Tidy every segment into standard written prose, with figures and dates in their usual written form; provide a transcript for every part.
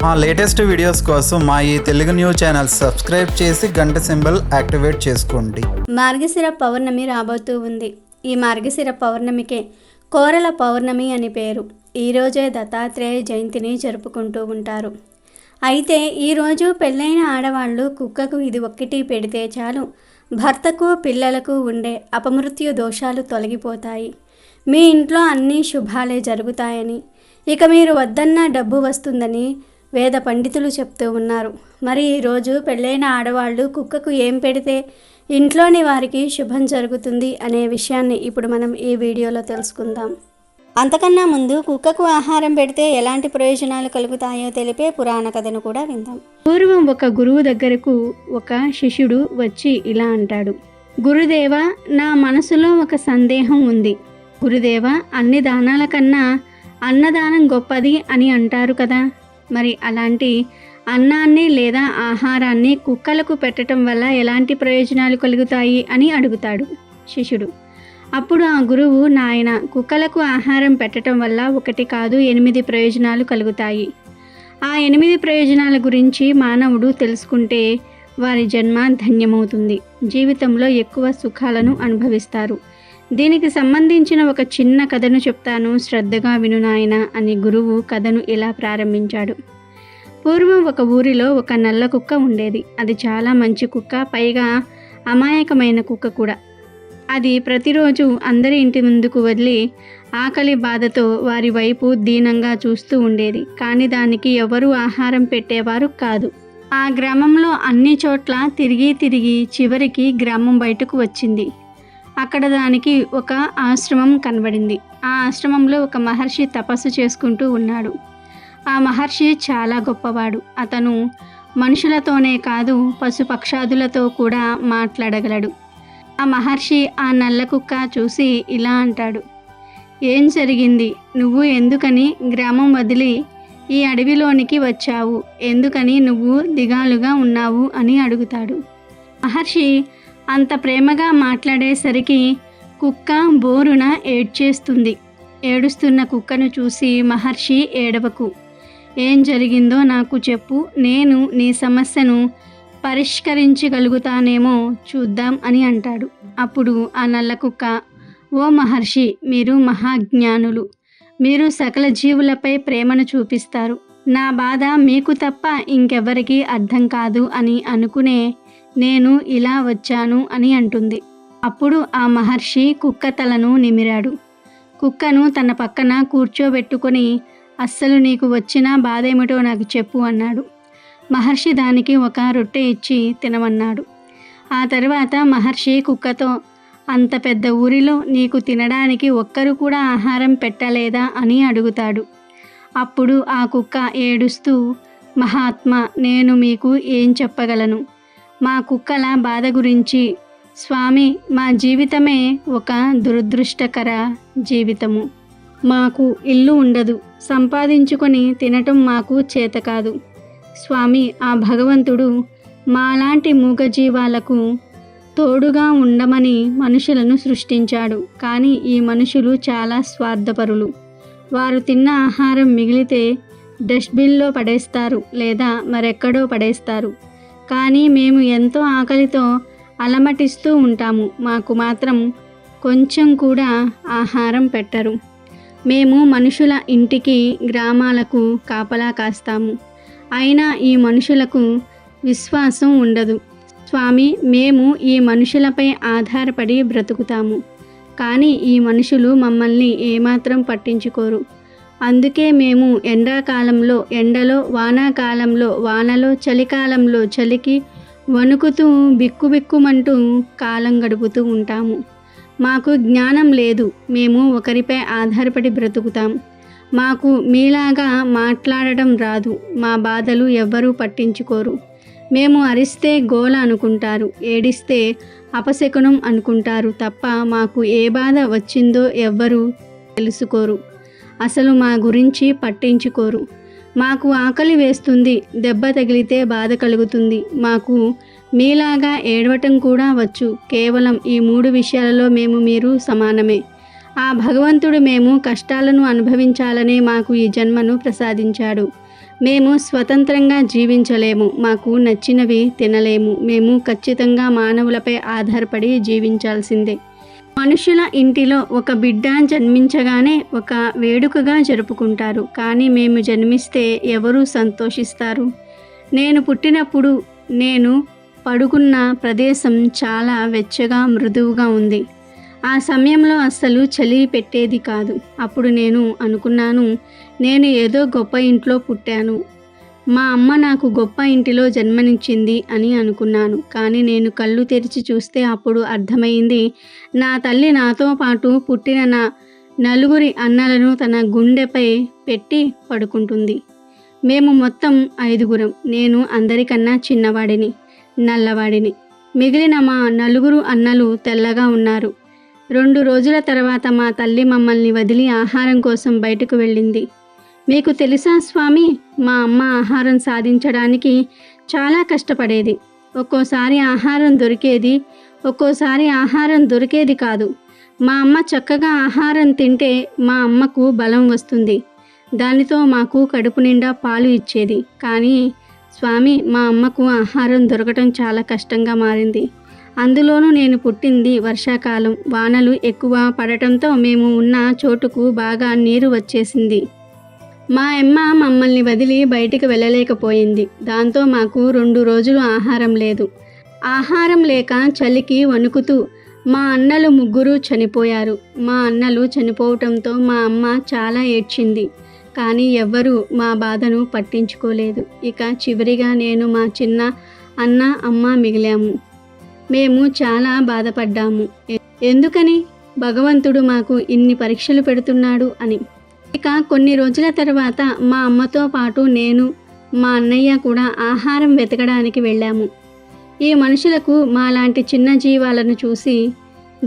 మా latest videos కోసం మా ఈ తెలుగు న్యూస్ ఛానల్ సబ్స్క్రైబ్ చేసి గంట సింబల్ యాక్టివేట్ చేసుకోండి. మార్గశిర పౌర్ణమి రాబోతూ ఉంది. ఈ మార్గశిర పౌర్ణమికే కోరల పౌర్ణమి అని పేరు. ఈరోజే దత్తాత్రేయ జయంతిని జరుపుకుంటూ ఉంటారు. అయితే ఈరోజు పెళ్ళైన ఆడవాళ్ళు కుక్కకు ఇది ఒక్కటి పెడితే చాలు, భర్తకు పిల్లలకు ఉండే అపమృత్యు దోషాలు తొలగిపోతాయి. మీ ఇంట్లో అన్ని శుభాలే జరుగుతాయని, ఇక మీరు వద్దన్న డబ్బు వస్తుందని వేద పండితులు చెప్తూ ఉన్నారు. మరి ఈరోజు పెళ్ళైన ఆడవాళ్ళు కుక్కకు ఏం పెడితే ఇంట్లోని వారికి శుభం జరుగుతుంది అనే విషయాన్ని ఇప్పుడు మనం ఈ వీడియోలో తెలుసుకుందాం. అంతకన్నా ముందు కుక్కకు ఆహారం పెడితే ఎలాంటి ప్రయోజనాలు కలుగుతాయో తెలిపే పురాణ కథను కూడా విందాం. పూర్వం ఒక గురువు దగ్గరకు ఒక శిష్యుడు వచ్చి ఇలా అంటాడు: గురుదేవ, నా మనసులో ఒక సందేహం ఉంది. గురుదేవ, అన్ని దానాల కన్నా అన్నదానం గొప్పది అని అంటారు కదా, మరి అలాంటి అన్నాన్ని లేదా ఆహారాన్ని కుక్కలకు పెట్టడం వల్ల ఎలాంటి ప్రయోజనాలు కలుగుతాయి అని అడుగుతాడు శిష్యుడు. అప్పుడు ఆ గురువు, నాయన, కుక్కలకు ఆహారం పెట్టడం వల్ల 1 కాదు 8 ప్రయోజనాలు కలుగుతాయి. ఆ 8 ప్రయోజనాల గురించి మానవుడు తెలుసుకుంటే వారి జన్మ ధన్యమవుతుంది, జీవితంలో ఎక్కువ సుఖాలను అనుభవిస్తారు. దీనికి సంబంధించిన ఒక చిన్న కథను చెప్తాను, శ్రద్ధగా విను నాయన అని గురువు కథను ఇలా ప్రారంభించాడు. పూర్వం ఒక ఊరిలో ఒక నల్ల కుక్క ఉండేది. అది చాలా మంచి కుక్క, పైగా అమాయకమైన కుక్క కూడా. అది ప్రతిరోజు అందరి ఇంటి ముందుకు వదిలి ఆకలి బాధతో వారి వైపు దీనంగా చూస్తూ ఉండేది. కానీ దానికి ఎవరూ ఆహారం పెట్టేవారు కాదు. ఆ గ్రామంలో అన్ని చోట్ల తిరిగి చివరికి గ్రామం బయటకు వచ్చింది. అక్కడ దానికి ఒక ఆశ్రమం కనబడింది. ఆ ఆశ్రమంలో ఒక మహర్షి తపస్సు చేసుకుంటూ ఉన్నాడు. ఆ మహర్షి చాలా గొప్పవాడు. అతను మనుషులతోనే కాదు, పశుపక్షాదులతో కూడా మాట్లాడగలడు. ఆ మహర్షి ఆ నల్ల కుక్క చూసి ఇలా అంటాడు: ఏం జరిగింది? నువ్వు ఎందుకని గ్రామం వదిలి ఈ అడవిలోనికి వచ్చావు? ఎందుకని నువ్వు దిగాలుగా ఉన్నావు అని అడుగుతాడు. మహర్షి అంత ప్రేమగా మాట్లాడేసరికి కుక్క బోరున ఏడ్చేస్తుంది. ఏడుస్తున్న కుక్కను చూసి మహర్షి, ఏడవకు, ఏం జరిగిందో నాకు చెప్పు, నేను నీ సమస్యను పరిష్కరించగలుగుతానేమో చూద్దాం అని అంటాడు. అప్పుడు ఆ నల్ల కుక్క, ఓ మహర్షి, మీరు మహాజ్ఞానులు, మీరు సకల జీవులపై ప్రేమను చూపిస్తారు. నా బాధ మీకు తప్ప ఇంకెవరికీ అర్థం కాదు అని అనుకునే నేను ఇలా వచ్చాను అని అంటుంది. అప్పుడు ఆ మహర్షి కుక్క తలను నిమిరాడు. కుక్కను తన పక్కన కూర్చోబెట్టుకొని, అస్సలు నీకు వచ్చిన బాధేమిటో నాకు చెప్పు అన్నాడు. మహర్షి దానికి ఒక రొట్టె ఇచ్చి తినమన్నాడు. ఆ తర్వాత మహర్షి కుక్కతో, అంత పెద్ద ఊరిలో నీకు తినడానికి ఒక్కరు కూడా ఆహారం పెట్టలేదా అని అడుగుతాడు. అప్పుడు ఆ కుక్క ఏడుస్తూ, మహాత్మా, నేను మీకు ఏం చెప్పగలను? మా కుక్కల బాధ గురించి. స్వామి, మా జీవితమే ఒక దురదృష్టకర జీవితము. మాకు ఇల్లు ఉండదు, సంపాదించుకొని తినటం మాకు చేత కాదు. స్వామి, ఆ భగవంతుడు మాలాంటి మూగజీవాలకు తోడుగా ఉండమని మనుషులను సృష్టించాడు. కానీ ఈ మనుషులు చాలా స్వార్థపరులు. వారు తిన్న ఆహారం మిగిలితే డస్ట్బిన్లో పడేస్తారు లేదా మరెక్కడో పడేస్తారు. కానీ మేము ఎంతో ఆకలితో అలమటిస్తూ ఉంటాము, మాకు మాత్రం కొంచెం కూడా ఆహారం పెట్టరు. మేము మనుషుల ఇంటికి, గ్రామాలకు కాపలా కాస్తాము, అయినా ఈ మనుషులకు విశ్వాసం ఉండదు. స్వామి, మేము ఈ మనుషులపై ఆధారపడి బ్రతుకుతాము, కానీ ఈ మనుషులు మమ్మల్ని ఏమాత్రం పట్టించుకోరు. అందుకే మేము ఎండాకాలంలో ఎండలో, వానాకాలంలో వానలో, చలికాలంలో చలికి వణుకుతూ బిక్కుబిక్కుమంటూ కాలం గడుపుతూ ఉంటాము. మాకు జ్ఞానం లేదు, మేము ఒకరిపై ఆధారపడి బ్రతుకుతాం. మాకు మీలాగా మాట్లాడడం రాదు, మా బాధలు ఎవ్వరూ పట్టించుకోరు. మేము అరిస్తే గోల అనుకుంటారు, ఏడిస్తే అపశకునం అనుకుంటారు తప్ప మాకు ఏ బాధ వచ్చిందో ఎవ్వరూ తెలుసుకోరు. అసలు మా గురించి పట్టించుకోరు. మాకు ఆకలి వేస్తుంది, దెబ్బ తగిలితే బాధ కలుగుతుంది. మాకు మీలాగా ఏడవటం కూడా వచ్చు. కేవలం ఈ 3 విషయాలలో మేము మీరు సమానమే. ఆ భగవంతుడు మేము కష్టాలను అనుభవించాలనే మాకు ఈ జన్మను ప్రసాదించాడు. మేము స్వతంత్రంగా జీవించలేము, మాకు నచ్చినవి తినలేము, మేము ఖచ్చితంగా మానవులపై ఆధారపడి జీవించాల్సిందే. మనుషుల ఇంటిలో ఒక బిడ్డ జన్మించగానే ఒక వేడుకగా జరుపుకుంటారు, కానీ మేము జన్మిస్తే ఎవరు సంతోషిస్తారు? నేను పుట్టినప్పుడు నేను పడుకున్న ప్రదేశం చాలా వెచ్చగా మృదువుగా ఉంది. ఆ సమయంలో అస్సలు చలి పెట్టేది కాదు. అప్పుడు నేను అనుకున్నాను, నేను ఏదో గొప్ప ఇంట్లో పుట్టాను, మా అమ్మ నాకు గొప్ప ఇంటిలో జన్మనిచ్చింది అని అనుకున్నాను. కానీ నేను కళ్ళు తెరిచి చూస్తే అప్పుడు అర్థమైంది, నా తల్లి నాతో పాటు పుట్టిన నా నలుగురి అన్నలను తన గుండెపై పెట్టి పడుకుంటుంది. మేము మొత్తం 5గురం. నేను అందరికన్నా చిన్నవాడిని, నల్లవాడిని. మిగిలిన మా నలుగురు అన్నలు తెల్లగా ఉన్నారు. 2 రోజుల తర్వాత మా తల్లి మమ్మల్ని వదిలి ఆహారం కోసం బయటకు వెళ్ళింది. మీకు తెలుసా స్వామి, మా అమ్మ ఆహారం సాధించడానికి చాలా కష్టపడేది. ఒక్కోసారి ఆహారం దొరికేది, ఒక్కోసారి ఆహారం దొరికేది కాదు. మా అమ్మ చక్కగా ఆహారం తింటే మా అమ్మకు బలం వస్తుంది. దానితో మాకు కడుపు నిండా పాలు ఇచ్చేది. కానీ స్వామి, మా అమ్మకు ఆహారం దొరకటం చాలా కష్టంగా మారింది. అందులోనూ నేను పుట్టింది వర్షాకాలం. వానలు ఎక్కువ పడటంతో మేము ఉన్న చోటుకు బాగా నీరు వచ్చేసింది. మా అమ్మ మమ్మల్ని వదిలి బయటికి వెళ్ళలేకపోయింది. దాంతో మాకు 2 రోజులు ఆహారం లేదు. ఆహారం లేక చలికి వణుకుతూ మా అన్నలు 3 చనిపోయారు. మా అన్నలు చనిపోవటంతో మా అమ్మ చాలా ఏడ్చింది. కానీ ఎవ్వరూ మా బాధను పట్టించుకోలేదు. ఇక చివరిగా నేను, మా చిన్న అన్న, అమ్మ మిగిలాము. మేము చాలా బాధపడ్డాము. ఎందుకని భగవంతుడు మాకు ఇన్ని పరీక్షలు పెడుతున్నాడు అని. ఇక కొన్ని రోజుల తర్వాత మా అమ్మతో పాటు నేను, మా అన్నయ్య కూడా ఆహారం వెతకడానికి వెళ్ళాము. ఈ మనుషులకు మాలాంటి చిన్న జీవాలను చూసి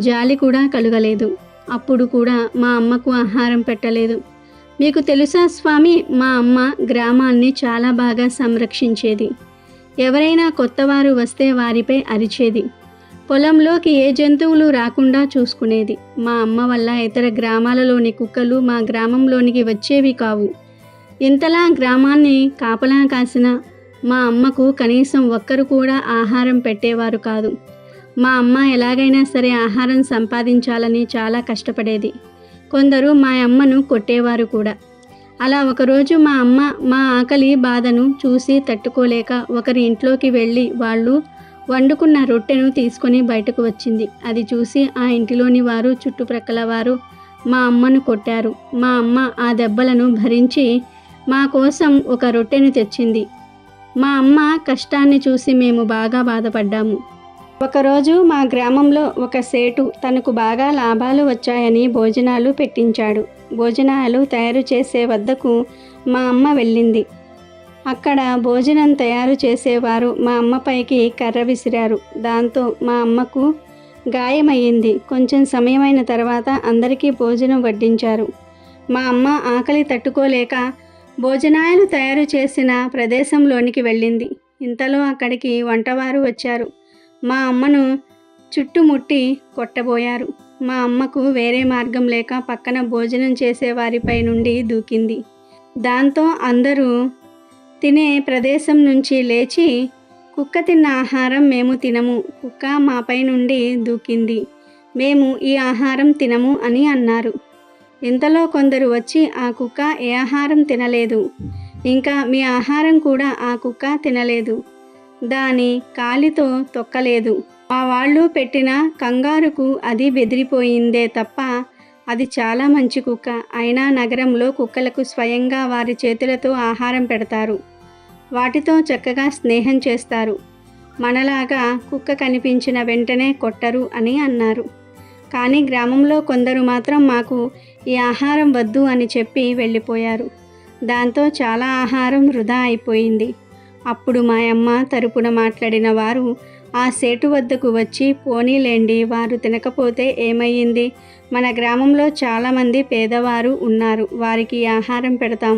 జాలి కూడా కలగలేదు. అప్పుడు కూడా మా అమ్మకు ఆహారం పెట్టలేదు. మీకు తెలుసా స్వామి, మా అమ్మ గ్రామాన్ని చాలా బాగా సంరక్షించేది. ఎవరైనా కొత్తవారు వస్తే వారిపై అరిచేది. పొలంలోకి ఏ జంతువులు రాకుండా చూసుకునేది. మా అమ్మ వల్ల ఇతర గ్రామాలలోని కుక్కలు మా గ్రామంలోనికి వచ్చేవి కావు. ఇంతలా గ్రామాన్ని కాపలా కాసిన మా అమ్మకు కనీసం ఒక్కరు కూడా ఆహారం పెట్టేవారు కాదు. మా అమ్మ ఎలాగైనా సరే ఆహారం సంపాదించాలని చాలా కష్టపడేది. కొందరు మా అమ్మను కొట్టేవారు కూడా. అలా ఒకరోజు మా అమ్మ మా ఆకలి బాధను చూసి తట్టుకోలేక ఒకరి ఇంట్లోకి వెళ్ళి వాళ్ళు వండుకున్న రొట్టెను తీసుకొని బయటకు వచ్చింది. అది చూసి ఆ ఇంటిలోని వారు, చుట్టుప్రక్కల వారు మా అమ్మను కొట్టారు. మా అమ్మ ఆ దెబ్బలను భరించి మా కోసం ఒక రొట్టెను తెచ్చింది. మా అమ్మ కష్టాన్ని చూసి మేము బాగా బాధపడ్డాము. ఒకరోజు మా గ్రామంలో ఒక సేటు తనకు బాగా లాభాలు వచ్చాయని భోజనాలు పెట్టించాడు. భోజనాలు తయారు చేసే వద్దకు మా అమ్మ వెళ్ళింది. అక్కడ భోజనం తయారు చేసేవారు మా అమ్మపైకి కర్ర విసిరారు. దాంతో మా అమ్మకు గాయమయ్యింది. కొంచెం సమయమైన తర్వాత అందరికీ భోజనం వడ్డించారు. మా అమ్మ ఆకలి తట్టుకోలేక భోజనాలు తయారు చేసిన ప్రదేశంలోనికి వెళ్ళింది. ఇంతలో అక్కడికి వంటవారు వచ్చారు. మా అమ్మను చుట్టుముట్టి కొట్టబోయారు. మా అమ్మకు వేరే మార్గం లేక పక్కన భోజనం చేసే వారిపై నుండి దూకింది. దాంతో అందరూ తినే ప్రదేశం నుంచి లేచి, కుక్క తిన్న ఆహారం మేము తినము, కుక్క మాపై నుండి దూకింది, మేము ఈ ఆహారం తినము అని అన్నారు. ఇంతలో కొందరు వచ్చి, ఆ కుక్క ఏ ఆహారం తినలేదు, ఇంకా మీ ఆహారం కూడా ఆ కుక్క తినలేదు, దాని కాలితో తొక్కలేదు, మా వాళ్ళు పెట్టిన కంగారుకు అది బెదిరిపోయిందే తప్ప అది చాలా మంచి కుక్క. అయినా నగరంలో కుక్కలకు స్వయంగా వారి చేతులతో ఆహారం పెడతారు, వాటితో చక్కగా స్నేహం చేస్తారు, మనలాగా కుక్క కనిపించిన వెంటనే కొట్టరు అని అన్నారు. కానీ గ్రామంలో కొందరు మాత్రం మాకు ఈ ఆహారం వద్దు అని చెప్పి వెళ్ళిపోయారు. దాంతో చాలా ఆహారం వృధా అయిపోయింది. అప్పుడు మా అమ్మ తరపున మాట్లాడిన వారు ఆ సేటు వద్దకు వచ్చి, పోనీలేండి, వారు తినకపోతే ఏమయ్యింది, మన గ్రామంలో చాలామంది పేదవారు ఉన్నారు, వారికి ఆహారం పెడతాం,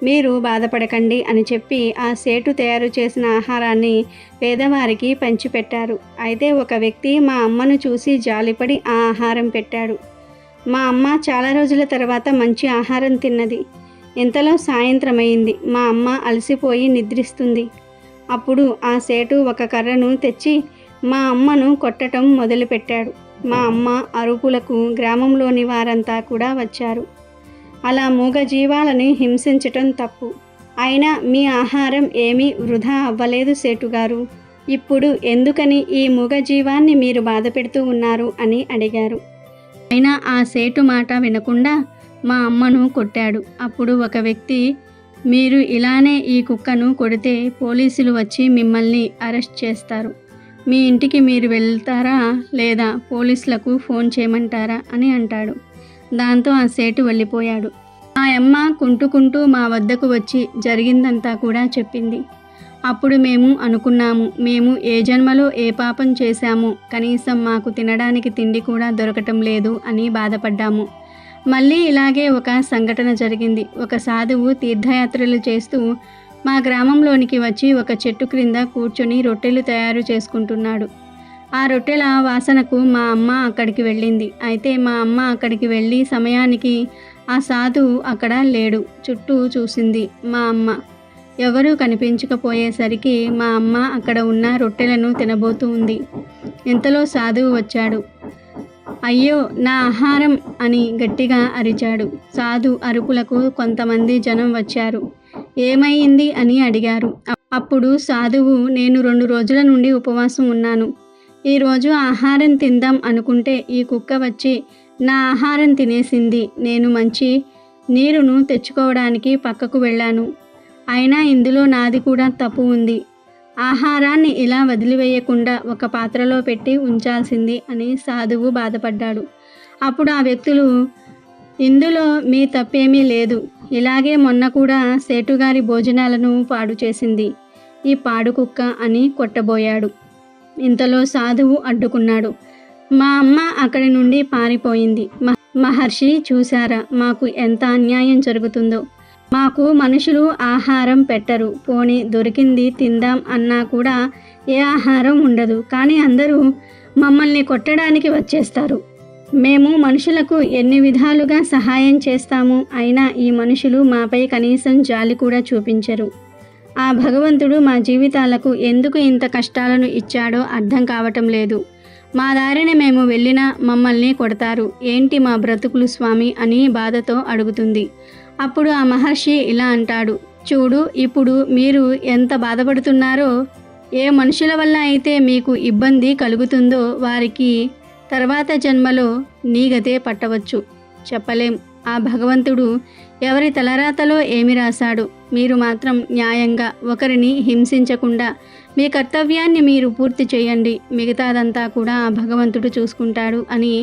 మీరు బాధపడకండి అని చెప్పి ఆ సేటు తయారు చేసిన ఆహారాన్ని పేదవారికి పంచిపెట్టారు. అయితే ఒక వ్యక్తి మా అమ్మను చూసి జాలిపడి ఆ ఆహారం పెట్టాడు. మా అమ్మ చాలా రోజుల తర్వాత మంచి ఆహారం తిన్నది. ఇంతలో సాయంత్రమైంది. మా అమ్మ అలసిపోయి నిద్రిస్తుంది. అప్పుడు ఆ సేటు ఒక కర్రను తెచ్చి మా అమ్మను కొట్టడం మొదలుపెట్టాడు. మా అమ్మ అరుపులకు గ్రామంలోని వారంతా కూడా వచ్చారు. అలా మూగజీవాలని హింసించటం తప్పు. అయినా మీ ఆహారం ఏమీ వృధా అవ్వలేదు సేటుగారు. ఇప్పుడు ఎందుకని ఈ మూగజీవాన్ని మీరు బాధ పెడుతూ ఉన్నారు అని అడిగారు. అయినా ఆ సేటు మాట వినకుండా మా అమ్మను కొట్టాడు. అప్పుడు ఒక వ్యక్తి, మీరు ఇలానే ఈ కుక్కను కొడితే పోలీసులు వచ్చి మిమ్మల్ని అరెస్ట్ చేస్తారు. మీ ఇంటికి మీరు వెళ్తారా లేదా పోలీసులకు ఫోన్ చేయమంటారా అని అంటాడు. దాంతో ఆ సేటు వెళ్ళిపోయాడు. ఆ అమ్మ కుంటుకుంటూ మా వద్దకు వచ్చి జరిగిందంతా కూడా చెప్పింది. అప్పుడు మేము అనుకున్నాము, మేము ఏ జన్మలో ఏ పాపం చేశామో, కనీసం మాకు తినడానికి తిండి కూడా దొరకటం లేదు అని బాధపడ్డాము. మళ్ళీ ఇలాగే ఒక సంఘటన జరిగింది. ఒక సాధువు తీర్థయాత్రలు చేస్తూ మా గ్రామంలోనికి వచ్చి ఒక చెట్టు క్రింద కూర్చొని రొట్టెలు తయారు చేసుకుంటున్నాడు. ఆ రొట్టెల వాసనకు మా అమ్మ అక్కడికి వెళ్ళింది. అయితే మా అమ్మ అక్కడికి వెళ్ళి సమయానికి ఆ సాధువు అక్కడ లేడు. చుట్టూ చూసింది మా అమ్మ. ఎవరూ కనిపించకపోయేసరికి మా అమ్మ అక్కడ ఉన్న రొట్టెలను తినబోతూ ఉంది. ఇంతలో సాధువు వచ్చాడు. అయ్యో నా ఆహారం అని గట్టిగా అరిచాడు. సాధు అరుపులకు కొంతమంది జనం వచ్చారు. ఏమైంది అని అడిగారు. అప్పుడు సాధువు, నేను 2 రోజుల నుండి ఉపవాసం ఉన్నాను. ఈరోజు ఆహారం తిందాం అనుకుంటే ఈ కుక్క వచ్చి నా ఆహారం తినేసింది. నేను మంచి నీరును తెచ్చుకోవడానికి పక్కకు వెళ్ళాను. అయినా ఇందులో నాది కూడా తప్పు ఉంది. ఆహారాన్ని ఇలా వదిలివేయకుండా ఒక పాత్రలో పెట్టి ఉంచాల్సింది అని సాధువు బాధపడ్డాడు. అప్పుడు ఆ వ్యక్తులు, ఇందులో మీ తప్పేమీ లేదు. ఇలాగే మొన్న కూడా సేటుగారి భోజనాలను పాడు చేసింది ఈ పాడు కుక్క అని కొట్టబోయాడు. ఇంతలో సాధువు అడ్డుకున్నాడు. మా అమ్మ అక్కడి నుండి పారిపోయింది. మహర్షి చూశారా మాకు ఎంత అన్యాయం జరుగుతుందో. మాకు మనుషులు ఆహారం పెట్టరు. పోనీ దొరికింది తిందాం అన్నా కూడా ఏ ఆహారం ఉండదు. కానీ అందరూ మమ్మల్ని కొట్టడానికి వచ్చేస్తారు. మేము మనుషులకు ఎన్ని విధాలుగా సహాయం చేస్తాము. అయినా ఈ మనుషులు మాపై కనీసం జాలి కూడా చూపించరు. ఆ భగవంతుడు మా జీవితాలకు ఎందుకు ఇంత కష్టాలను ఇచ్చాడో అర్థం కావటం లేదు. మా దారిని మేము వెళ్ళినా మమ్మల్ని కొడతారు. ఏంటి మా బ్రతుకులు స్వామి అని బాధతో అడుగుతుంది. అప్పుడు ఆ మహర్షి ఇలా అంటాడు, చూడు ఇప్పుడు మీరు ఎంత బాధపడుతున్నారో, ఏ మనుషుల వల్ల అయితే మీకు ఇబ్బంది కలుగుతుందో వారికి తర్వాత జన్మలో నీ గతే పట్టవచ్చు. చెప్పలేం. ఆ భగవంతుడు ఎవరి తలరాతలో ఏమి రాశాడు. మీరు మాత్రం న్యాయంగా ఒకరిని హింసించకుండా మీ కర్తవ్యాన్ని మీరు పూర్తి చేయండి. మిగతాదంతా కూడా ఆ భగవంతుడు చూసుకుంటాడు అని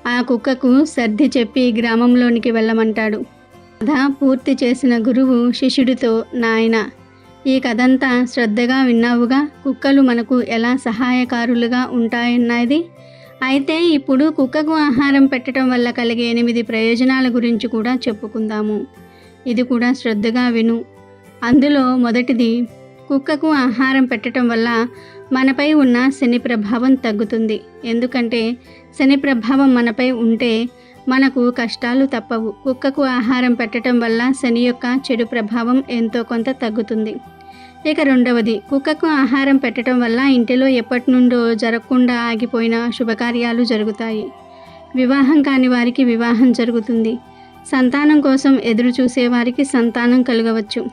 ఆ కుక్కకు సర్ది చెప్పి గ్రామంలోనికి వెళ్ళమంటాడు. కథ పూర్తి చేసిన గురువు శిష్యుడితో, నాయనా ఈ కథంతా శ్రద్ధగా విన్నావుగా. కుక్కలు మనకు ఎలా సహాయకారులుగా ఉంటాయన్నది. అయితే ఇప్పుడు కుక్కకు ఆహారం పెట్టడం వల్ల కలిగే 8 ప్రయోజనాల గురించి కూడా చెప్పుకుందాము. ఇది కూడా శ్రద్ధగా విను. అందులో మొదటిది, కుక్కకు ఆహారం పెట్టడం వల్ల మనపై ఉన్న శని ప్రభావం తగ్గుతుంది. ఎందుకంటే శని ప్రభావం మనపై ఉంటే మనకు కష్టాలు తప్పవు. కుక్కకు ఆహారం పెట్టడం వల్ల శని యొక్క చెడు ప్రభావం ఎంతో కొంత తగ్గుతుంది. ఇక రెండవది, కుక్కకు ఆహారం పెట్టడం వల్ల ఇంటిలో ఎప్పటి నుండో జరగకుండా ఆగిపోయిన శుభకార్యాలు జరుగుతాయి. వివాహం కాని వారికి వివాహం జరుగుతుంది. సంతానం కోసం ఎదురు చూసేవారికి సంతానం కలగవచ్చు.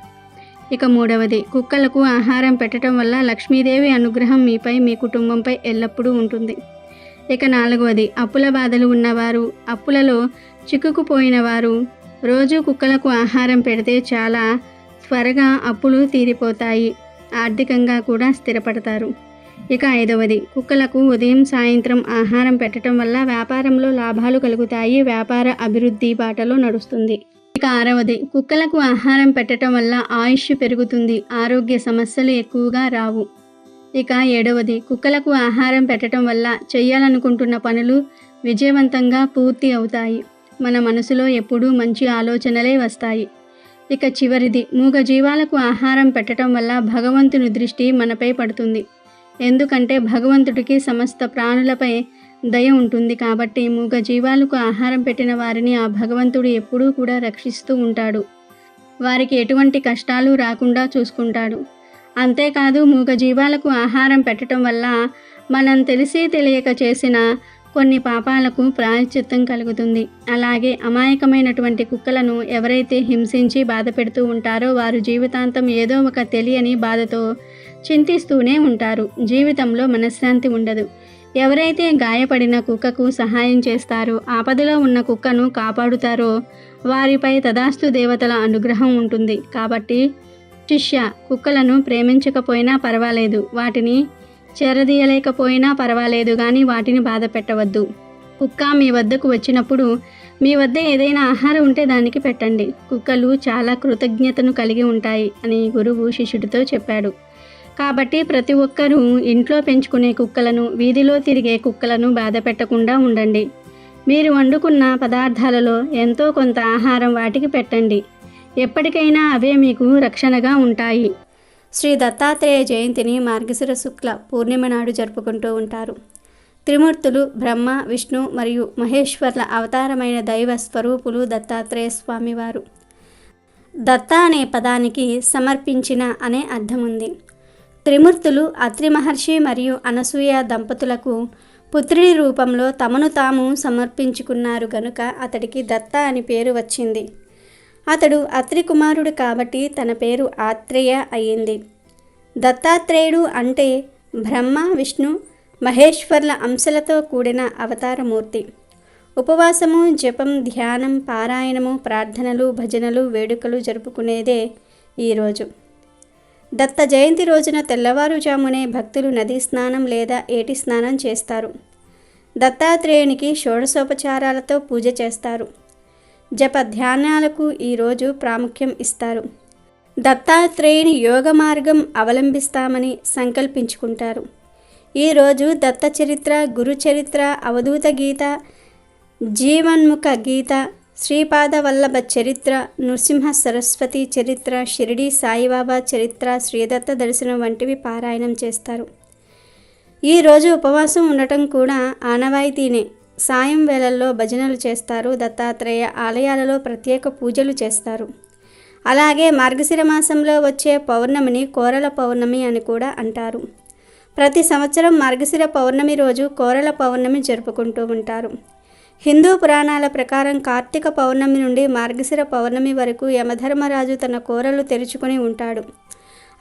ఇక మూడవది, కుక్కలకు ఆహారం పెట్టడం వల్ల లక్ష్మీదేవి అనుగ్రహం మీపై మీ కుటుంబంపై ఎల్లప్పుడూ ఉంటుంది. ఇక నాలుగవది, అప్పుల బాధలు ఉన్నవారు, అప్పులలో చిక్కుకుపోయిన వారు రోజు కుక్కలకు ఆహారం పెడితే చాలా త్వరగా అప్పులు తీరిపోతాయి. ఆర్థికంగా కూడా స్థిరపడతారు. ఇక ఐదవది, కుక్కలకు ఉదయం సాయంత్రం ఆహారం పెట్టడం వల్ల వ్యాపారంలో లాభాలు కలుగుతాయి. వ్యాపార అభివృద్ధి బాటలో నడుస్తుంది. ఇక ఆరవది, కుక్కలకు ఆహారం పెట్టడం వల్ల ఆయుష్ పెరుగుతుంది. ఆరోగ్య సమస్యలు ఎక్కువగా రావు. ఇక ఏడవది, కుక్కలకు ఆహారం పెట్టడం వల్ల చేయాలనుకుంటున్న పనులు విజయవంతంగా పూర్తి అవుతాయి. మన మనసులో ఎప్పుడూ మంచి ఆలోచనలే వస్తాయి. ఇక చివరిది, మూగజీవాలకు ఆహారం పెట్టడం వల్ల భగవంతుని దృష్టి మనపై పడుతుంది. ఎందుకంటే భగవంతుడికి సమస్త ప్రాణులపై దయ ఉంటుంది. కాబట్టి మూగజీవాలకు ఆహారం పెట్టిన వారిని ఆ భగవంతుడు ఎప్పుడూ కూడా రక్షిస్తూ ఉంటాడు. వారికి ఎటువంటి కష్టాలు రాకుండా చూసుకుంటాడు. అంతేకాదు మూగ జీవాలకు ఆహారం పెట్టడం వల్ల మనం తెలిసి తెలియక చేసిన కొన్ని పాపాలకు ప్రాయశ్చిత్తం కలుగుతుంది. అలాగే అమాయకమైనటువంటి కుక్కలను ఎవరైతే హింసించి బాధ పెడుతూ ఉంటారో వారు జీవితాంతం ఏదో ఒక తెలియని బాధతో చింతిస్తూనే ఉంటారు. జీవితంలో మనశ్శాంతి ఉండదు. ఎవరైతే గాయపడిన కుక్కకు సహాయం చేస్తారో, ఆపదలో ఉన్న కుక్కను కాపాడుతారో వారిపై తదాస్తు దేవతల అనుగ్రహం ఉంటుంది. కాబట్టి శిష్య, కుక్కలను ప్రేమించకపోయినా పర్వాలేదు, వాటిని చేరదీయలేకపోయినా పర్వాలేదు, కానీ వాటిని బాధ పెట్టవద్దు. కుక్క మీ వద్దకు వచ్చినప్పుడు మీ వద్ద ఏదైనా ఆహారం ఉంటే దానికి పెట్టండి. కుక్కలు చాలా కృతజ్ఞతను కలిగి ఉంటాయి అని గురువు శిష్యుడితో చెప్పాడు. కాబట్టి ప్రతి ఒక్కరూ ఇంట్లో పెంచుకునే కుక్కలను, వీధిలో తిరిగే కుక్కలను బాధ పెట్టకుండా ఉండండి. మీరు వండుకున్న పదార్థాలలో ఎంతో కొంత ఆహారం వాటికి పెట్టండి. ఎప్పటికైనా అవే మీకు రక్షణగా ఉంటాయి. శ్రీ దత్తాత్రేయ జయంతిని మార్గశిర శుక్ల పూర్ణిమ నాడు జరుపుకుంటూ ఉంటారు. త్రిమూర్తులు బ్రహ్మ, విష్ణు మరియు మహేశ్వర్ల అవతారమైన దైవ స్వరూపులు దత్తాత్రేయ స్వామివారు. దత్త అనే పదానికి సమర్పించిన అనే అర్థం ఉంది. త్రిమూర్తులు అత్రి మహర్షి మరియు అనసూయ దంపతులకు పుత్రుడి రూపంలో తమను తాము సమర్పించుకున్నారు గనుక అతడికి దత్త అని పేరు వచ్చింది. అతడు అత్రి కుమారుడు కాబట్టి తన పేరు ఆత్రేయ అయ్యింది. దత్తాత్రేయుడు అంటే బ్రహ్మ, విష్ణు, మహేశ్వర్ల అంశలతో కూడిన అవతారమూర్తి. ఉపవాసము, జపం, ధ్యానం, పారాయణము, ప్రార్థనలు, భజనలు, వేడుకలు జరుపుకునేదే ఈరోజు. దత్త జయంతి రోజున తెల్లవారుజామునే భక్తులు నదీ స్నానం లేదా ఏటి స్నానం చేస్తారు. దత్తాత్రేయునికి షోడశోపచారాలతో పూజ చేస్తారు. జప ధ్యానాలకు ఈరోజు ప్రాముఖ్యం ఇస్తారు. దత్తాత్రేయుని యోగ మార్గం అవలంబిస్తామని సంకల్పించుకుంటారు. ఈరోజు దత్త చరిత్ర, గురు చరిత్ర, అవధూత గీత, జీవన్ముఖ గీత, శ్రీపాద వల్లభ చరిత్ర, నృసింహ సరస్వతి చరిత్ర, షిరిడి సాయిబాబా చరిత్ర, శ్రీదత్త దర్శనం వంటివి పారాయణం చేస్తారు. ఈరోజు ఉపవాసం ఉండటం కూడా ఆనవాయితీనే. సాయం వేళల్లో భజనలు చేస్తారు. దత్తాత్రేయ ఆలయాలలో ప్రత్యేక పూజలు చేస్తారు. అలాగే మార్గశిర మాసంలో వచ్చే పౌర్ణమిని కోరల పౌర్ణమి అని కూడా అంటారు. ప్రతి సంవత్సరం మార్గశిర పౌర్ణమి రోజు కోరల పౌర్ణమి జరుపుకుంటూ ఉంటారు. హిందూ పురాణాల ప్రకారం కార్తీక పౌర్ణమి నుండి మార్గశిర పౌర్ణమి వరకు యమధర్మరాజు తన కోరలు తెరుచుకొని ఉంటాడు.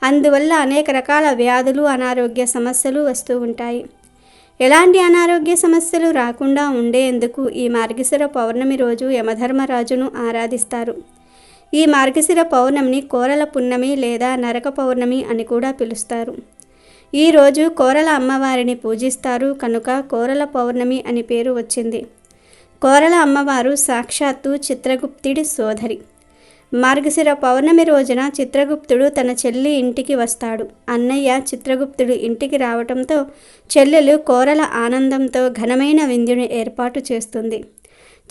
అందువల్ల అనేక రకాల వ్యాధులు, అనారోగ్య సమస్యలు వస్తూ ఉంటాయి. ఎలాంటి అనారోగ్య సమస్యలు రాకుండా ఉండేందుకు ఈ మార్గశిర పౌర్ణమి రోజు యమధర్మరాజును ఆరాధిస్తారు. ఈ మార్గశిర పౌర్ణమిని కోరల పున్నమి లేదా నరక పౌర్ణమి అని కూడా పిలుస్తారు. ఈరోజు కోరల అమ్మవారిని పూజిస్తారు కనుక కోరల పౌర్ణమి అని పేరు వచ్చింది. కోరల అమ్మవారు సాక్షాత్తు చిత్రగుప్తుడి సోదరి. మార్గశిర పౌర్ణమి రోజున చిత్రగుప్తుడు తన చెల్లి ఇంటికి వస్తాడు. అన్నయ్య చిత్రగుప్తుడు ఇంటికి రావటంతో చెల్లెలు కోరల ఆనందంతో ఘనమైన విందుని ఏర్పాటు చేస్తుంది.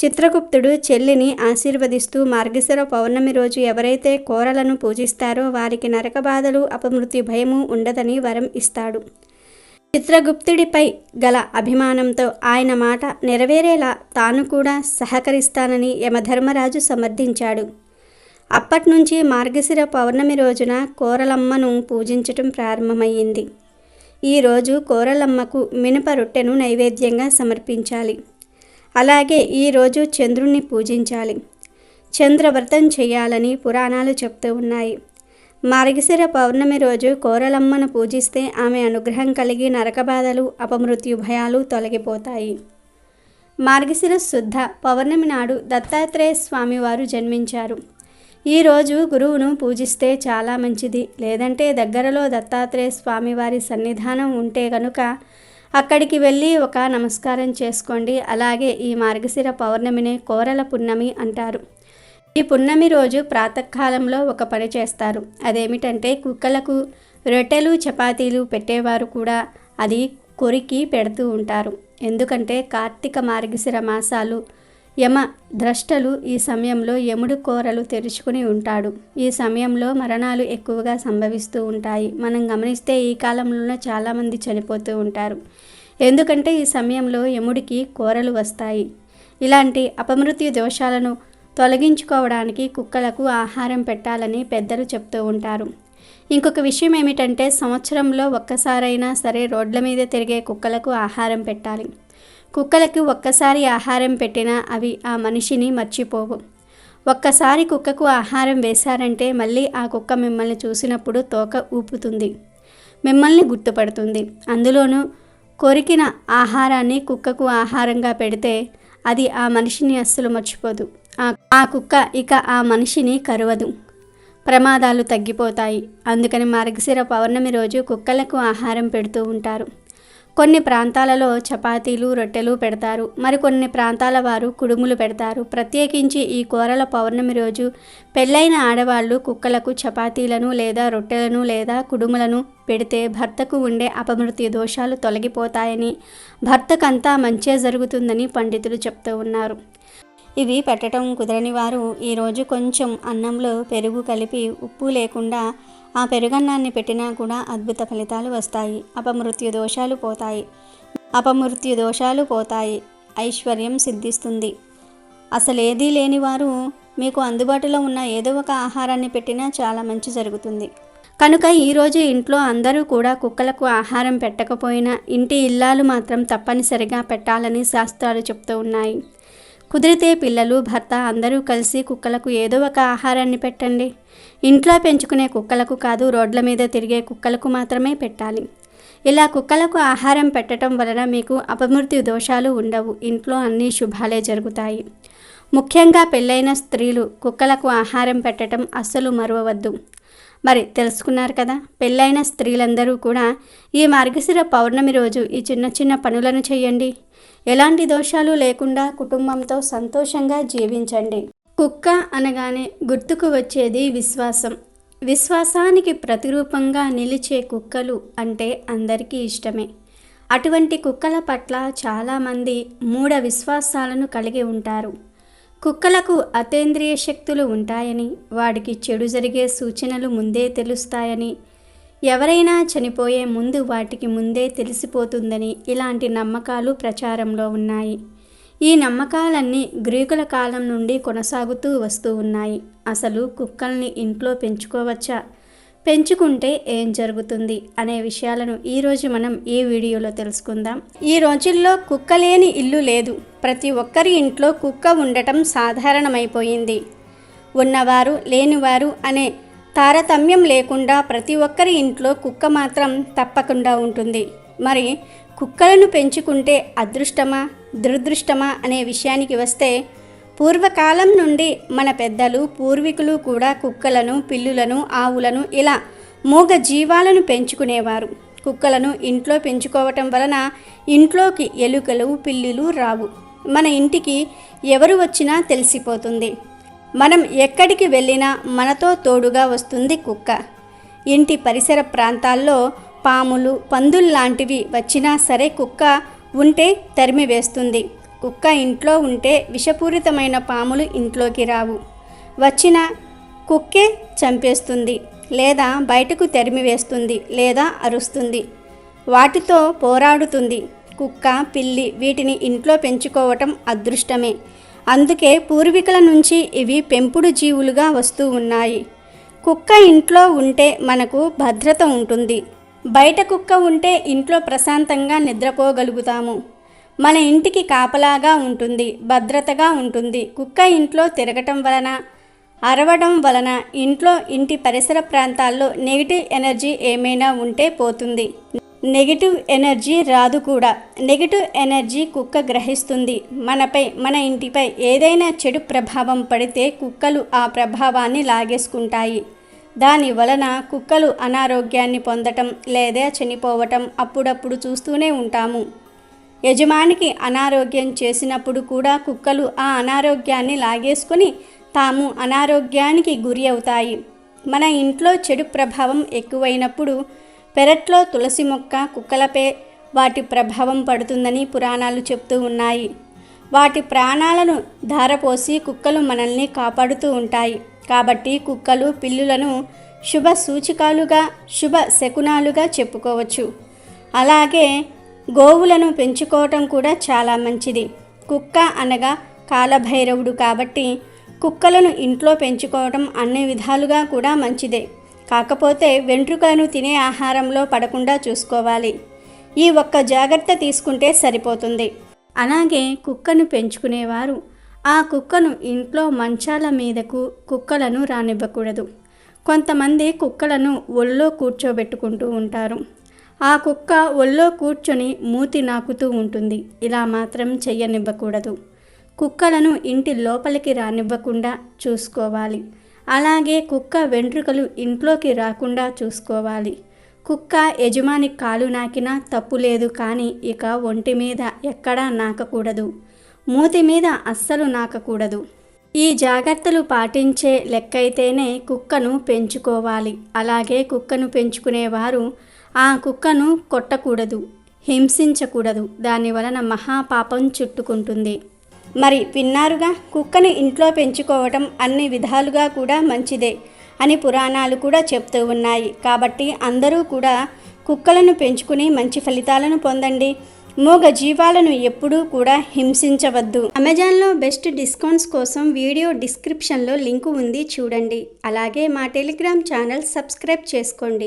చిత్రగుప్తుడు చెల్లిని ఆశీర్వదిస్తూ మార్గశిర పౌర్ణమి రోజు ఎవరైతే కోరలను పూజిస్తారో వారికి నరక బాధలు, అపమృత్యు భయము ఉండదని వరం ఇస్తాడు. చిత్రగుప్తుడిపై గల అభిమానంతో ఆయన మాట నెరవేరేలా తాను కూడా సహకరిస్తానని యమధర్మరాజు సమర్థించాడు. అప్పట్నుంచి మార్గశిర పౌర్ణమి రోజున కోరలమ్మను పూజించటం ప్రారంభమయ్యింది. ఈరోజు కోరలమ్మకు మినప రొట్టెను నైవేద్యంగా సమర్పించాలి. అలాగే ఈరోజు చంద్రుణ్ణి పూజించాలి. చంద్రవ్రతం చేయాలని పురాణాలు చెప్తూ ఉన్నాయి. మార్గశిర పౌర్ణమి రోజు కోరలమ్మను పూజిస్తే ఆమె అనుగ్రహం కలిగి నరకబాధలు, అపమృత్యు భయాలు తొలగిపోతాయి. మార్గశిర శుద్ధ పౌర్ణమి నాడు దత్తాత్రేయ స్వామివారు జన్మించారు. ఈరోజు గురువును పూజిస్తే చాలా మంచిది. లేదంటే దగ్గరలో దత్తాత్రేయ స్వామివారి సన్నిధానం ఉంటే గనుక అక్కడికి వెళ్ళి ఒక నమస్కారం చేసుకోండి. అలాగే ఈ మార్గశిర పౌర్ణమినే కోరల పున్నమి అంటారు. ఈ పున్నమి రోజు ప్రాతకాలంలో ఒక పని చేస్తారు. అదేమిటంటే కుక్కలకు రొట్టెలు, చపాతీలు పెట్టేవారు కూడా అది కొరికి పెడుతూ ఉంటారు. ఎందుకంటే కార్తీక మార్గశిర మాసాలు యమ ద్రష్టలు ఈ సమయంలో యముడు కోరలు తెరుచుకుని ఉంటాడు. ఈ సమయంలో మరణాలు ఎక్కువగా సంభవిస్తూ ఉంటాయి. మనం గమనిస్తే ఈ కాలంలోనే చాలామంది చనిపోతూ ఉంటారు. ఎందుకంటే ఈ సమయంలో యముడికి కోరలు వస్తాయి. ఇలాంటి అపమృత్యు దోషాలను తొలగించుకోవడానికి కుక్కలకు ఆహారం పెట్టాలని పెద్దలు చెప్తూ ఉంటారు. ఇంకొక విషయం ఏమిటంటే సంవత్సరంలో ఒక్కసారైనా సరే రోడ్ల మీద తిరిగే కుక్కలకు ఆహారం పెట్టాలి. కుక్కలకు ఒక్కసారి ఆహారం పెట్టినా అవి ఆ మనిషిని మర్చిపోవు. ఒక్కసారి కుక్కకు ఆహారం వేశారంటే మళ్ళీ ఆ కుక్క మిమ్మల్ని చూసినప్పుడు తోక ఊపుతుంది, మిమ్మల్ని గుర్తుపడుతుంది. అందులోనూ కొరికిన ఆహారాన్ని కుక్కకు ఆహారంగా పెడితే అది ఆ మనిషిని అస్సలు మర్చిపోదు. ఆ కుక్క ఇక ఆ మనిషిని కరువదు, ప్రమాదాలు తగ్గిపోతాయి. అందుకని మార్గశిర పౌర్ణమి రోజు కుక్కలకు ఆహారం పెడుతూ ఉంటారు. కొన్ని ప్రాంతాలలో చపాతీలు రొట్టెలు పెడతారు, మరికొన్ని ప్రాంతాల వారు కుడుములు పెడతారు. ప్రత్యేకించి ఈ కోరల పౌర్ణమి రోజు పెళ్ళైన ఆడవాళ్ళు కుక్కలకు చపాతీలను లేదా రొట్టెలను లేదా కుడుములను పెడితే భర్తకు ఉండే అపమృత్యు దోషాలు తొలగిపోతాయని, భర్తకంతా మంచే జరుగుతుందని పండితులు చెప్తూ ఉన్నారు. ఇవి పెట్టడం కుదరని వారు ఈరోజు కొంచెం అన్నంలో పెరుగు కలిపి ఉప్పు లేకుండా ఆ పెరుగన్నాన్ని పెట్టినా కూడా అద్భుత ఫలితాలు వస్తాయి. అపమృత్యు దోషాలు పోతాయి, ఐశ్వర్యం సిద్ధిస్తుంది. అసలేదీ లేని వారు మీకు అందుబాటులో ఉన్న ఏదో ఒక ఆహారాన్ని పెట్టినా చాలా మంచి జరుగుతుంది. కనుక ఈరోజు ఇంట్లో అందరూ కూడా కుక్కలకు ఆహారం పెట్టకపోయినా ఇంటి ఇల్లాలు మాత్రం తప్పనిసరిగా పెట్టాలని శాస్త్రాలు చెప్తూ ఉన్నాయి. కుదిరితే పిల్లలు, భర్త అందరూ కలిసి కుక్కలకు ఏదో ఒక ఆహారాన్ని పెట్టండి. ఇంట్లో పెంచుకునే కుక్కలకు కాదు, రోడ్ల మీద తిరిగే కుక్కలకు మాత్రమే పెట్టాలి. ఇలా కుక్కలకు ఆహారం పెట్టడం వలన మీకు అపమృత్యు దోషాలు ఉండవు, ఇంట్లో అన్ని శుభాలే జరుగుతాయి. ముఖ్యంగా పెళ్ళైన స్త్రీలు కుక్కలకు ఆహారం పెట్టడం అస్సలు మరువవద్దు. మరి తెలుసుకున్నారు కదా, పెళ్ళైన స్త్రీలందరూ కూడా ఈ మార్గశిర పౌర్ణమి రోజు ఈ చిన్న చిన్న పనులను చేయండి. ఎలాంటి దోషాలు లేకుండా కుటుంబంతో సంతోషంగా జీవించండి. కుక్క అనగానే గుర్తుకు వచ్చేది విశ్వాసం. విశ్వాసానికి ప్రతిరూపంగా నిలిచే కుక్కలు అంటే అందరికీ ఇష్టమే. అటువంటి కుక్కల పట్ల చాలామంది మూఢ విశ్వాసాలను కలిగి ఉంటారు. కుక్కలకు అతీంద్రియ శక్తులు ఉంటాయని, వాడికి చెడు జరిగే సూచనలు ముందే తెలుస్తాయని, ఎవరైనా చనిపోయే ముందు వాటికి ముందే తెలిసిపోతుందని ఇలాంటి నమ్మకాలు ప్రచారంలో ఉన్నాయి. ఈ నమ్మకాలన్నీ గ్రీకుల కాలం నుండి కొనసాగుతూ వస్తూ ఉన్నాయి. అసలు కుక్కల్ని ఇంట్లో పెంచుకోవచ్చా, పెంచుకుంటే ఏం జరుగుతుంది అనే విషయాలను ఈరోజు మనం ఈ వీడియోలో తెలుసుకుందాం. ఈ రోజుల్లో కుక్క లేని ఇల్లు లేదు. ప్రతి ఒక్కరి ఇంట్లో కుక్క ఉండటం సాధారణమైపోయింది. ఉన్నవారు లేనివారు అనే తారతమ్యం లేకుండా ప్రతి ఒక్కరి ఇంట్లో కుక్క మాత్రం తప్పకుండా ఉంటుంది. మరి కుక్కలను పెంచుకుంటే అదృష్టమా దురదృష్టమా అనే విషయానికి వస్తే, పూర్వకాలం నుండి మన పెద్దలు పూర్వీకులు కూడా కుక్కలను, పిల్లులను, ఆవులను ఇలా మూగ జీవాలను పెంచుకునేవారు. కుక్కలను ఇంట్లో పెంచుకోవటం వలన ఇంట్లోకి ఎలుకలు, పిల్లులు రావు. మన ఇంటికి ఎవరు వచ్చినా తెలిసిపోతుంది. మనం ఎక్కడికి వెళ్ళినా మనతో తోడుగా వస్తుంది కుక్క. ఇంటి పరిసర ప్రాంతాల్లో పాములు, పందుల్లాంటివి వచ్చినా సరే కుక్క ఉంటే తరిమివేస్తుంది. కుక్క ఇంట్లో ఉంటే విషపూరితమైన పాములు ఇంట్లోకి రావు. వచ్చిన కుక్కే చంపేస్తుంది, లేదా బయటకు తరిమివేస్తుంది, లేదా అరుస్తుంది, వాటితో పోరాడుతుంది. కుక్క, పిల్లి వీటిని ఇంట్లో పెంచుకోవటం అదృష్టమే. అందుకే పూర్వీకుల నుంచి ఇవి పెంపుడు జీవులుగా వస్తూ ఉన్నాయి. కుక్క ఇంట్లో ఉంటే మనకు భద్రత ఉంటుంది. బయట కుక్క ఉంటే ఇంట్లో ప్రశాంతంగా నిద్రపోగలుగుతాము. మన ఇంటికి కాపలాగా ఉంటుంది, భద్రతగా ఉంటుంది. కుక్క ఇంట్లో తిరగటం వలన, అరవడం వలన ఇంటి పరిసర ప్రాంతాల్లో నెగిటివ్ ఎనర్జీ ఏమైనా ఉంటే పోతుంది. నెగిటివ్ ఎనర్జీ రాదు కూడా. నెగిటివ్ ఎనర్జీ కుక్క గ్రహిస్తుంది. మనపై, మన ఇంటిపై ఏదైనా చెడు ప్రభావం పడితే కుక్కలు ఆ ప్రభావాన్ని లాగేసుకుంటాయి. దాని వలన కుక్కలు అనారోగ్యాన్ని పొందటం లేదా చనిపోవటం అప్పుడప్పుడు చూస్తూనే ఉంటాము. యజమానికి అనారోగ్యం చేసినప్పుడు కూడా కుక్కలు ఆ అనారోగ్యాన్ని లాగేసుకొని తాము అనారోగ్యానికి గురి అవుతాయి. మన ఇంట్లో చెడు ప్రభావం ఎక్కువైనప్పుడు పెరట్లో తులసి మొక్క, కుక్కలపై వాటి ప్రభావం పడుతుందని పురాణాలు చెప్తూ ఉన్నాయి. వాటి ప్రాణాలను ధారపోసి కుక్కలు మనల్ని కాపాడుతూ ఉంటాయి. కాబట్టి కుక్కలు, పిల్లులను శుభ సూచికాలుగా, శుభ శకునాలుగా చెప్పుకోవచ్చు. అలాగే గోవులను పెంచుకోవటం కూడా చాలా మంచిది. కుక్క అనగా కాలభైరవుడు కాబట్టి కుక్కలను ఇంట్లో పెంచుకోవడం అన్ని విధాలుగా కూడా మంచిదే. కాకపోతే వెంట్రుకలను తినే ఆహారంలో పడకుండా చూసుకోవాలి. ఈ ఒక్క జాగ్రత్త తీసుకుంటే సరిపోతుంది. అలాగే కుక్కను పెంచుకునేవారు ఆ కుక్కను ఇంట్లో మంచాల మీదకు కుక్కలను రానివ్వకూడదు. కొంతమంది కుక్కలను ఒళ్ళో కూర్చోబెట్టుకుంటూ ఉంటారు. ఆ కుక్క ఒళ్ళో కూర్చొని మూతి నాకుతూ ఉంటుంది. ఇలా మాత్రం చెయ్యనివ్వకూడదు. కుక్కలను ఇంటి లోపలికి రానివ్వకుండా చూసుకోవాలి. అలాగే కుక్క వెంట్రుకలు ఇంట్లోకి రాకుండా చూసుకోవాలి. కుక్క యజమాని కాలు నాకినా తప్పు లేదు, కానీ ఇక ఒంటి మీద ఎక్కడా నాకకూడదు, మూతి మీద అస్సలు నాకకూడదు. ఈ జాగ్రత్తలు పాటించే లెక్కైతేనే కుక్కను పెంచుకోవాలి. అలాగే కుక్కను పెంచుకునేవారు ఆ కుక్కను కొట్టకూడదు, హింసించకూడదు. దానివలన మహాపాపం చుట్టుకుంటుంది. మరి విన్నారుగా, కుక్కను ఇంట్లో పెంచుకోవటం అన్ని విధాలుగా కూడా మంచిదే అని పురాణాలు కూడా చెప్తూ ఉన్నాయి. కాబట్టి అందరూ కూడా కుక్కలను పెంచుకుని మంచి ఫలితాలను పొందండి. మూగ జీవాలను ఎప్పుడూ కూడా హింసించవద్దు. అమెజాన్లో బెస్ట్ డిస్కౌంట్స్ కోసం వీడియో డిస్క్రిప్షన్లో లింకు ఉంది, చూడండి. అలాగే మా టెలిగ్రామ్ ఛానల్ సబ్స్క్రైబ్ చేసుకోండి.